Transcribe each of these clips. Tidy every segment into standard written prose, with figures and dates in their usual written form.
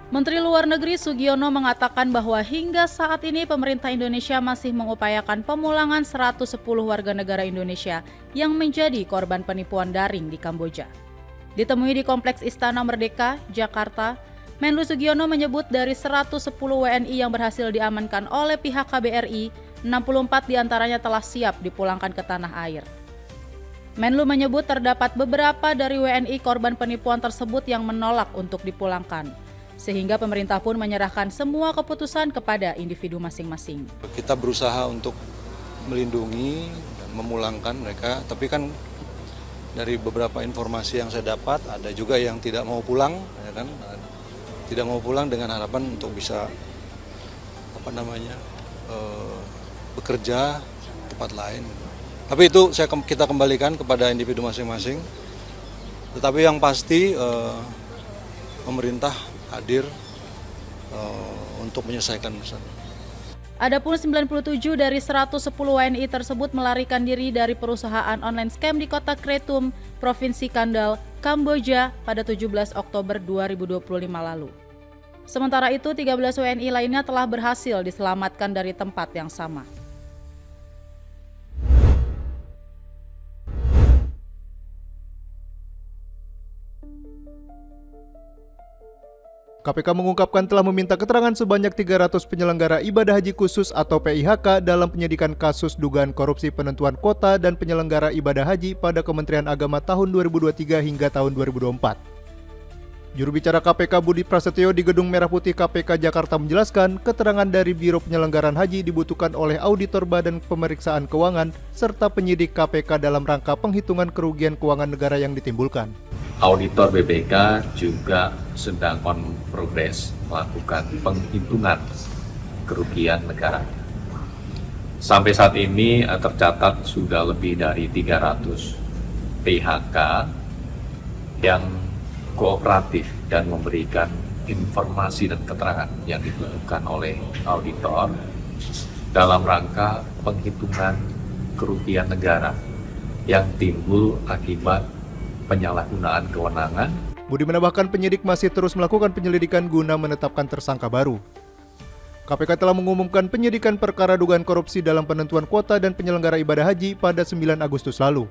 Menteri Luar Negeri Sugiono mengatakan bahwa hingga saat ini pemerintah Indonesia masih mengupayakan pemulangan 110 warga negara Indonesia yang menjadi korban penipuan daring di Kamboja. Ditemui di Kompleks Istana Merdeka, Jakarta, Menlu Sugiono menyebut dari 110 WNI yang berhasil diamankan oleh pihak KBRI, 64 diantaranya telah siap dipulangkan ke tanah air. Menlu menyebut terdapat beberapa dari WNI korban penipuan tersebut yang menolak untuk dipulangkan, sehingga pemerintah pun menyerahkan semua keputusan kepada individu masing-masing. Kita berusaha untuk melindungi dan memulangkan mereka, tapi kan dari beberapa informasi yang saya dapat ada juga yang tidak mau pulang, ya kan? Tidak mau pulang dengan harapan untuk bisa bekerja tempat lain. Tapi itu kita kembalikan kepada individu masing-masing. Tetapi yang pasti pemerintah hadir untuk menyelesaikan masalah. Adapun 97 dari 110 WNI tersebut melarikan diri dari perusahaan online scam di kota Kretum, Provinsi Kandal, Kamboja pada 17 Oktober 2025 lalu. Sementara itu, 13 WNI lainnya telah berhasil diselamatkan dari tempat yang sama. KPK mengungkapkan telah meminta keterangan sebanyak 300 penyelenggara ibadah haji khusus atau PIHK dalam penyidikan kasus dugaan korupsi penentuan kuota dan penyelenggara ibadah haji pada Kementerian Agama tahun 2023 hingga tahun 2024. Juru bicara KPK Budi Prasetyo di Gedung Merah Putih KPK Jakarta menjelaskan, keterangan dari Biro Penyelenggaraan Haji dibutuhkan oleh auditor Badan Pemeriksaan Keuangan serta penyidik KPK dalam rangka penghitungan kerugian keuangan negara yang ditimbulkan. Auditor BPK juga sedang on progress melakukan penghitungan kerugian negara. Sampai saat ini tercatat sudah lebih dari 300 PHK yang kooperatif dan memberikan informasi dan keterangan yang dibutuhkan oleh auditor dalam rangka penghitungan kerugian negara yang timbul akibat penyalahgunaan kewenangan. Budi menambahkan penyidik masih terus melakukan penyelidikan guna menetapkan tersangka baru. KPK telah mengumumkan penyidikan perkara dugaan korupsi dalam penentuan kuota dan penyelenggara ibadah haji pada 9 Agustus lalu.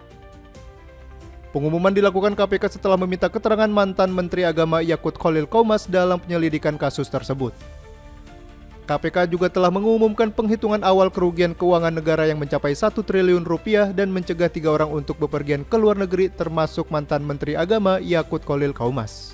Pengumuman dilakukan KPK setelah meminta keterangan mantan Menteri Agama Yakut Khalil Qaumas dalam penyelidikan kasus tersebut. KPK juga telah mengumumkan penghitungan awal kerugian keuangan negara yang mencapai 1 triliun rupiah dan mencegah 3 orang untuk bepergian ke luar negeri termasuk mantan Menteri Agama Yakut Khalil Qaumas.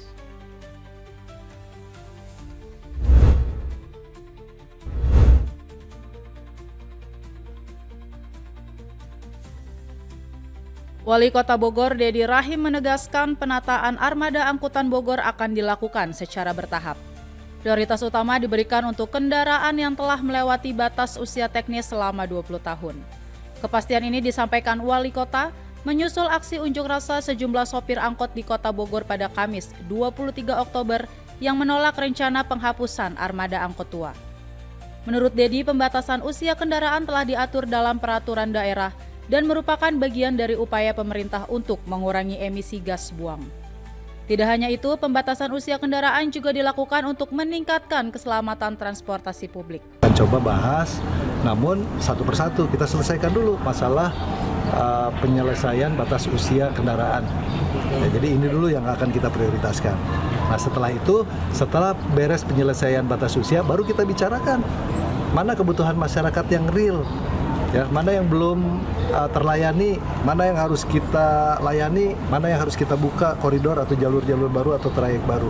Wali Kota Bogor Dedi Rahim menegaskan penataan armada angkutan Bogor akan dilakukan secara bertahap. Prioritas utama diberikan untuk kendaraan yang telah melewati batas usia teknis selama 20 tahun. Kepastian ini disampaikan Wali Kota menyusul aksi unjuk rasa sejumlah sopir angkot di Kota Bogor pada Kamis 23 Oktober yang menolak rencana penghapusan armada angkot tua. Menurut Dedi, pembatasan usia kendaraan telah diatur dalam peraturan daerah dan merupakan bagian dari upaya pemerintah untuk mengurangi emisi gas buang. Tidak hanya itu, pembatasan usia kendaraan juga dilakukan untuk meningkatkan keselamatan transportasi publik. Kita coba bahas, namun satu persatu kita selesaikan dulu masalah penyelesaian batas usia kendaraan. Ya, jadi ini dulu yang akan kita prioritaskan. Nah setelah itu, setelah beres penyelesaian batas usia, baru kita bicarakan mana kebutuhan masyarakat yang real. Ya, mana yang belum terlayani, mana yang harus kita layani, mana yang harus kita buka koridor atau jalur-jalur baru atau trayek baru.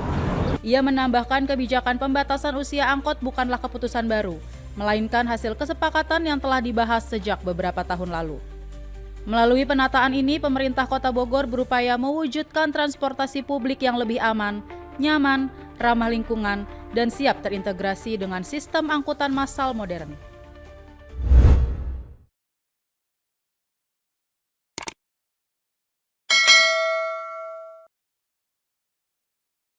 Ia menambahkan kebijakan pembatasan usia angkot bukanlah keputusan baru, melainkan hasil kesepakatan yang telah dibahas sejak beberapa tahun lalu. Melalui penataan ini, pemerintah Kota Bogor berupaya mewujudkan transportasi publik yang lebih aman, nyaman, ramah lingkungan, dan siap terintegrasi dengan sistem angkutan massal modern.